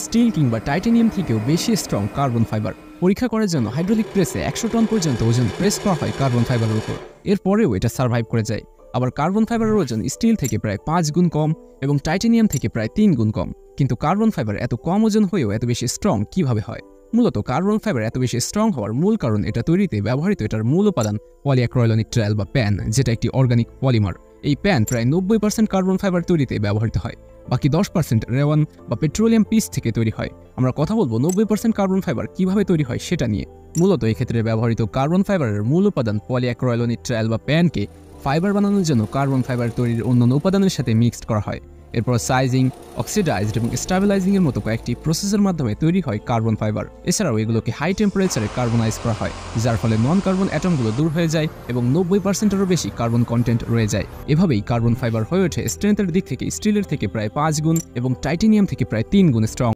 Still কিংবা titanium থেকেও বেশি স্ট্রং কার্বন ফাইবার। পরীক্ষা করার জন্য হাইড্রোলিক প্রেসে 100 টন পর্যন্ত ওজন প্রেস করা হয় কার্বন ফাইবারের উপর। এরপরেও এটা সার্ভাইভ করে যায়। আবার কার্বন ফাইবারের ওজন স্টিল থেকে প্রায় 5 গুণ কম এবং টাইটানিয়াম থেকে প্রায় 3 গুণ কম। কিন্তু কার্বন ফাইবার এত কম ওজন হয়েও এত বেশি স্ট্রং কিভাবে হয়? মূলত কার্বন ফাইবার এত বেশি স্ট্রং হওয়ার মূল কারণ এটা তৈরিতে ব্যবহৃত এটার মূল উপাদান পলিঅ্যাক্রাইলনিক ট্রায়াল বা প্যান, যেটা একটি অর্গানিক পলিমার। এই প্যান প্রায় 90% কার্বন ফাইবার তৈরিতে ব্যবহৃত হয়। বাকি 10% রেওয়ান বা পেট্রোলিয়াম পিস থেকে তৈরি হয়। আমরা কথা বলবো 90% কার্বন ফাইবার কিভাবে তৈরি হয় সেটা নিয়ে। মূলত এই ক্ষেত্রে ব্যবহৃত কার্বন ফাইবারের মূল উপাদান পলিঅ্যাক্রাইলনিক ট্রায়াল বা প্যানকে ফাইবার বানানোর জন্য কার্বন ফাইবার তৈরির অন্যান্য উপাদানের সাথে মিক্সড করা হয়। এরপর সাইজিং, অক্সিডাইজড এবং স্টেবিলাইজিংয়ের মতো কয়েকটি প্রসেসের মাধ্যমে তৈরি হয় কার্বন ফাইবার। এছাড়াও এগুলোকে হাই টেম্পারেচারে কার্বনাইজ করা হয়, যার ফলে নন কার্বন অ্যাটমগুলো দূর হয়ে যায় এবং 90%-এরও বেশি কার্বন কন্টেন্ট রয়ে যায়। এভাবেই কার্বন ফাইবার হয়ে ওঠে স্ট্রেংথের দিক থেকে স্টিলের থেকে প্রায় 5 গুণ এবং টাইটানিয়াম থেকে প্রায় 3 গুণ স্ট্রং।